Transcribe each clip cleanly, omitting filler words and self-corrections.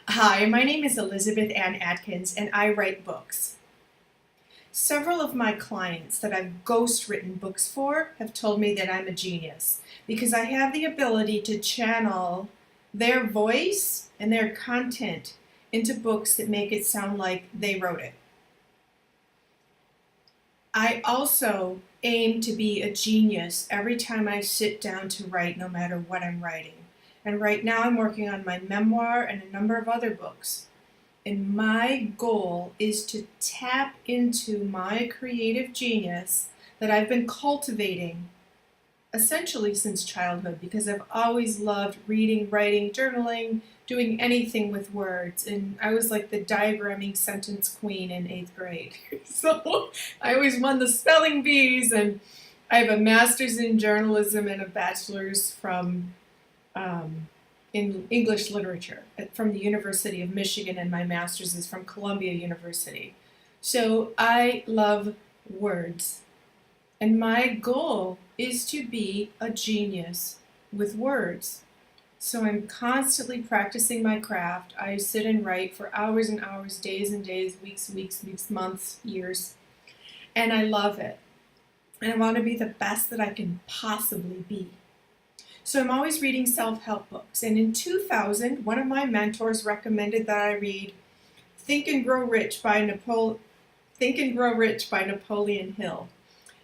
Hi, my name is Elizabeth Ann Atkins, and I write books. Several of my clients that I've ghostwritten books for have told me that I'm a genius because I have the ability to channel their voice and their content into books that make it sound like they wrote it. I also aim to be a genius every time I sit down to write, no matter what I'm writing. And right now I'm working on my memoir and a number of other books. And my goal is to tap into my creative genius that I've been cultivating essentially since childhood because I've always loved reading, writing, journaling, doing anything with words. And I was like the diagramming sentence queen in 8th grade. So I always won the spelling bees, and I have a master's in journalism and a bachelor's in English literature from the University of Michigan, and my master's is from Columbia University. So I love words, and my goal is to be a genius with words. So I'm constantly practicing my craft. I sit and write for hours and hours, days and days, weeks, months, years, and I love it. And I want to be the best that I can possibly be. So I'm always reading self-help books. And in 2000, one of my mentors recommended that I read Think and Grow Rich by Napoleon Hill.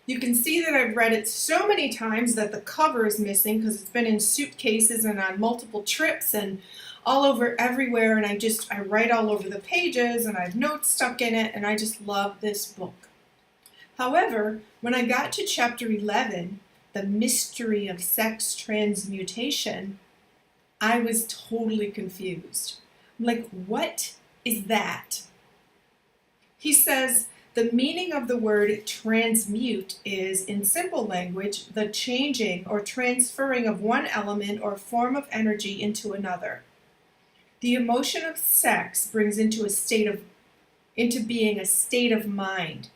You can see that I've read it so many times that the cover is missing because it's been in suitcases and on multiple trips and all over everywhere. And I write all over the pages and I have notes stuck in it, and I just love this book. However, when I got to chapter 11, the Mystery of Sex Transmutation, I was totally confused. I'm like, what is that? He says the meaning of the word transmute is, in simple language, the changing or transferring of one element or form of energy into another. The emotion of sex brings into being a state of mind.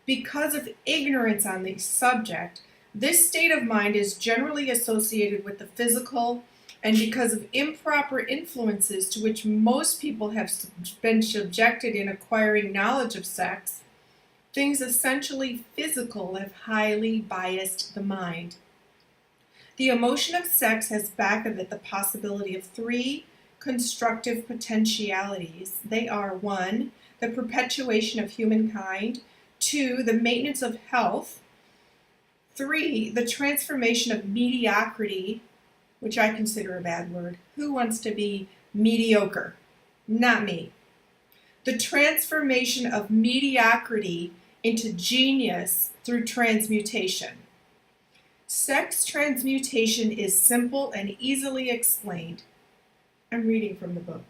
Because of ignorance on the subject, this state of mind is generally associated with the physical, and because of improper influences to which most people have been subjected in acquiring knowledge of sex, things essentially physical have highly biased the mind. The emotion of sex has back of it the possibility of 3 constructive potentialities. They are 1, the perpetuation of humankind; 2, the maintenance of health; 3, the transformation of mediocrity, which I consider a bad word. Who wants to be mediocre? Not me. The transformation of mediocrity into genius through transmutation. Sex transmutation is simple and easily explained. I'm reading from the book.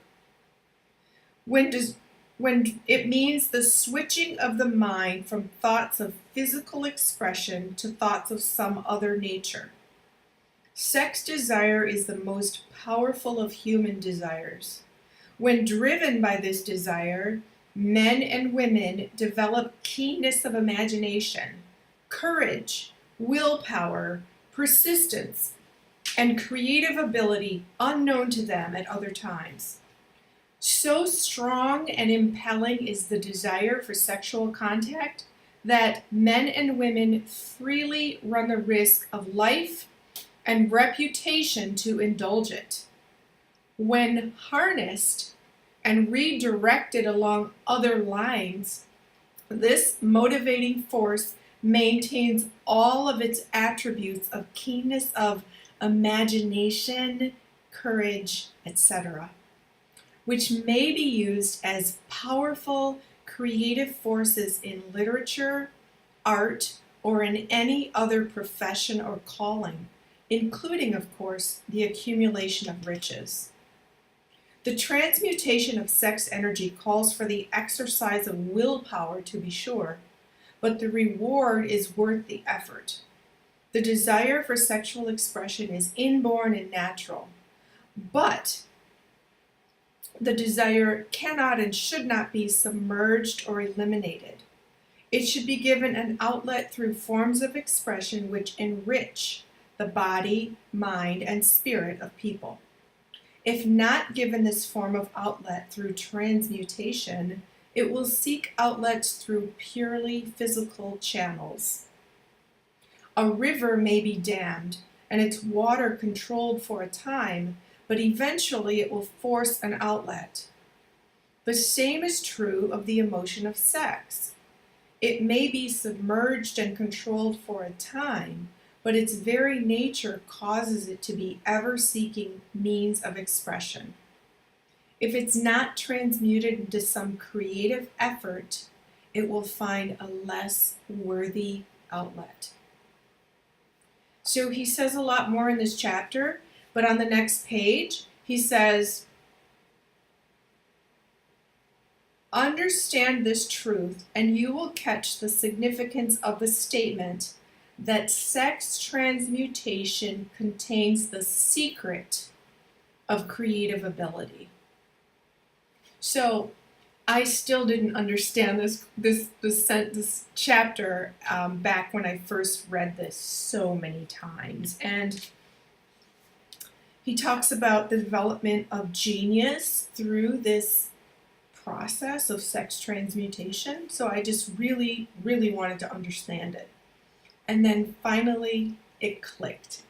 When it means the switching of the mind from thoughts of physical expression to thoughts of some other nature. Sex desire is the most powerful of human desires. When driven by this desire, men and women develop keenness of imagination, courage, willpower, persistence, and creative ability unknown to them at other times. So strong and impelling is the desire for sexual contact that men and women freely run the risk of life and reputation to indulge it. When harnessed and redirected along other lines, this motivating force maintains all of its attributes of keenness of imagination, courage, etc., which may be used as powerful creative forces in literature, art, or in any other profession or calling, including, of course, the accumulation of riches. The transmutation of sex energy calls for the exercise of willpower, to be sure, but the reward is worth the effort. The desire for sexual expression is inborn and natural, but the desire cannot and should not be submerged or eliminated. It should be given an outlet through forms of expression which enrich the body, mind, and spirit of people. If not given this form of outlet through transmutation, it will seek outlets through purely physical channels. A river may be dammed and its water controlled for a time, but eventually it will force an outlet. The same is true of the emotion of sex. It may be submerged and controlled for a time, but its very nature causes it to be ever-seeking means of expression. If it's not transmuted into some creative effort, it will find a less worthy outlet. So he says a lot more in this chapter, but on the next page, he says, understand this truth, and you will catch the significance of the statement that sex transmutation contains the secret of creative ability. So I still didn't understand this chapter back when I first read this so many times. And he talks about the development of genius through this process of sex transmutation. So I just really, really wanted to understand it. And then finally, it clicked.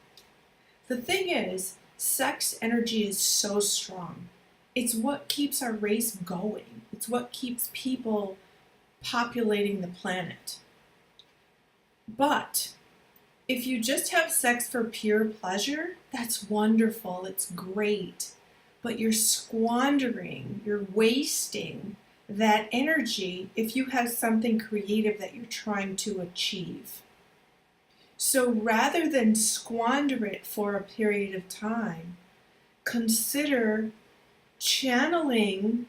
The thing is, sex energy is so strong. It's what keeps our race going. It's what keeps people populating the planet. But if you just have sex for pure pleasure, that's wonderful, it's great. But you're squandering, you're wasting that energy if you have something creative that you're trying to achieve. So rather than squander it for a period of time, consider channeling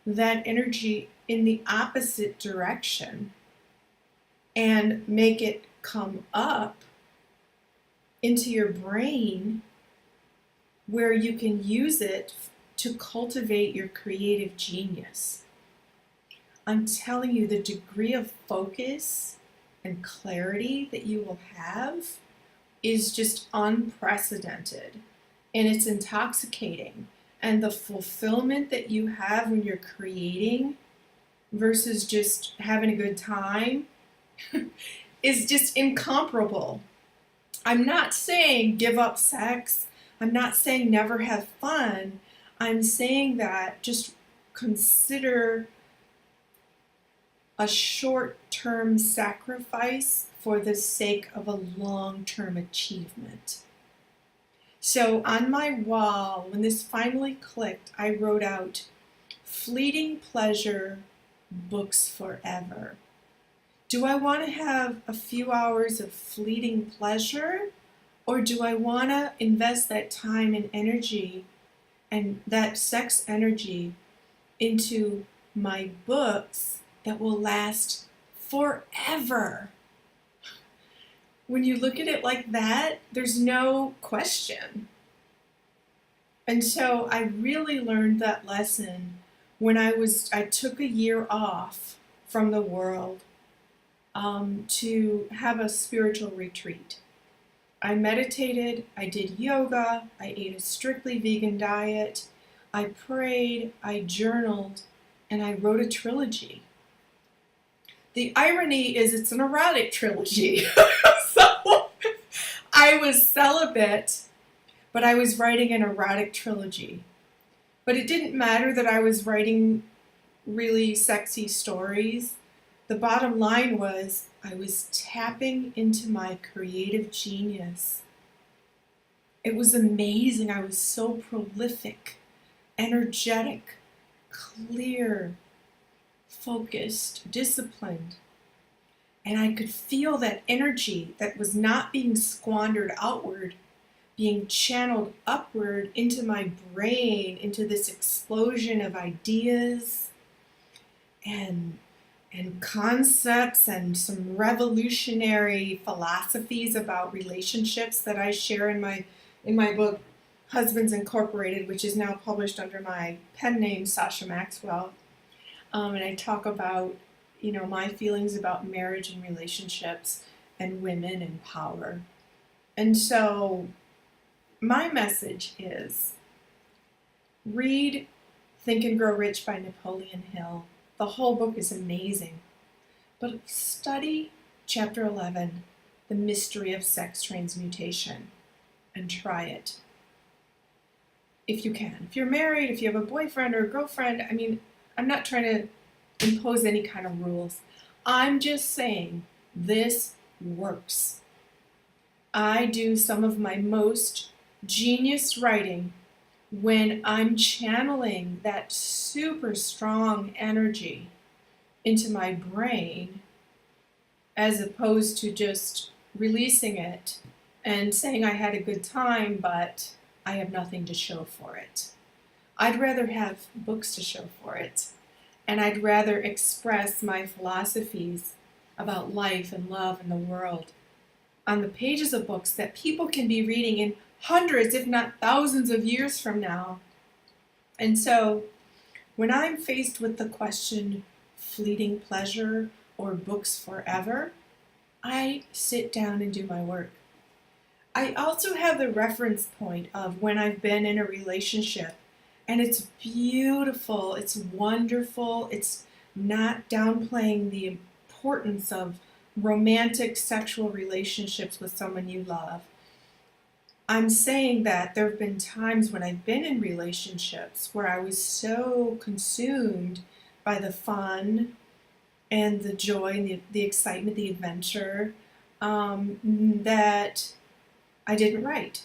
that energy in the opposite direction and make it come up into your brain where you can use it to cultivate your creative genius. I'm telling you, the degree of focus and clarity that you will have is just unprecedented, and it's intoxicating. And the fulfillment that you have when you're creating versus just having a good time is just incomparable. I'm not saying give up sex. I'm not saying never have fun. I'm saying that just consider a short-term sacrifice for the sake of a long-term achievement. So on my wall, when this finally clicked, I wrote out, fleeting pleasure, books forever. Do I want to have a few hours of fleeting pleasure, or do I want to invest that time and energy and that sex energy into my books that will last forever? When you look at it like that, there's no question. And so I really learned that lesson when I took a year off from the world to have a spiritual retreat. I meditated, I did yoga, I ate a strictly vegan diet, I prayed, I journaled, and I wrote a trilogy. The irony is it's an erotic trilogy. So I was celibate, but I was writing an erotic trilogy. But it didn't matter that I was writing really sexy stories. The bottom line was I was tapping into my creative genius. It was amazing. I was so prolific, energetic, clear, focused, disciplined. And I could feel that energy that was not being squandered outward, being channeled upward into my brain, into this explosion of ideas and concepts and some revolutionary philosophies about relationships that I share in my book, Husbands Incorporated, which is now published under my pen name, Sasha Maxwell. And I talk about, my feelings about marriage and relationships and women and power. And so my message is Read Think and Grow Rich by Napoleon Hill. The whole book is amazing. But study Chapter 11, The Mystery of Sex Transmutation, and try it. If you can. If you're married, if you have a boyfriend or a girlfriend, I mean, I'm not trying to impose any kind of rules. I'm just saying this works. I do some of my most genius writing when I'm channeling that super strong energy into my brain, as opposed to just releasing it and saying I had a good time, but I have nothing to show for it. I'd rather have books to show for it, and I'd rather express my philosophies about life and love and the world on the pages of books that people can be reading in hundreds, if not thousands of years from now. And so when I'm faced with the question, fleeting pleasure or books forever, I sit down and do my work. I also have the reference point of when I've been in a relationship and it's beautiful, it's wonderful, it's not downplaying the importance of romantic sexual relationships with someone you love. I'm saying that there have been times when I've been in relationships where I was so consumed by the fun and the joy and the excitement, the adventure, that I didn't write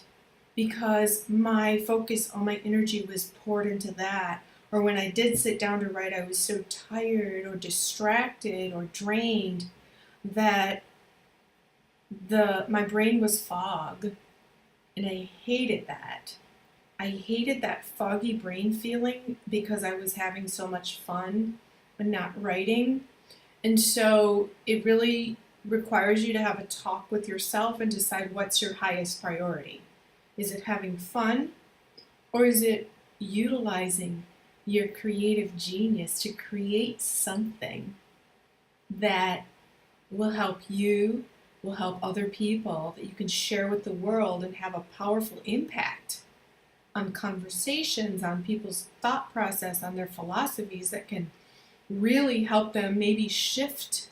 because my focus, all my energy was poured into that. Or when I did sit down to write, I was so tired or distracted or drained that my brain was fog. And I hated that. I hated that foggy brain feeling because I was having so much fun but not writing. And so it really requires you to have a talk with yourself and decide what's your highest priority. Is it having fun, or is it utilizing your creative genius to create something that will help you, will help other people, that you can share with the world and have a powerful impact on conversations, on people's thought process, on their philosophies, that can really help them maybe shift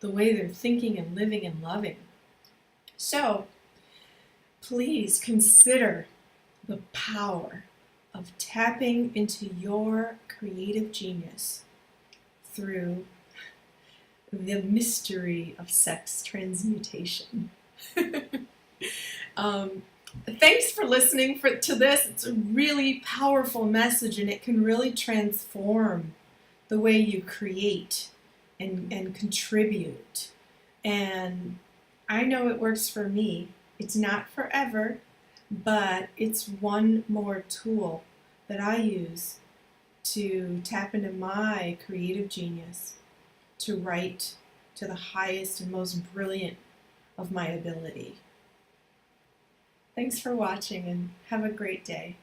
the way they're thinking and living and loving. So please consider the power of tapping into your creative genius through the mystery of sex transmutation. Thanks for listening to this. It's a really powerful message, and it can really transform the way you create and contribute. And I know it works for me. It's not forever, but it's one more tool that I use to tap into my creative genius, to write to the highest and most brilliant of my ability. Thanks for watching, and have a great day.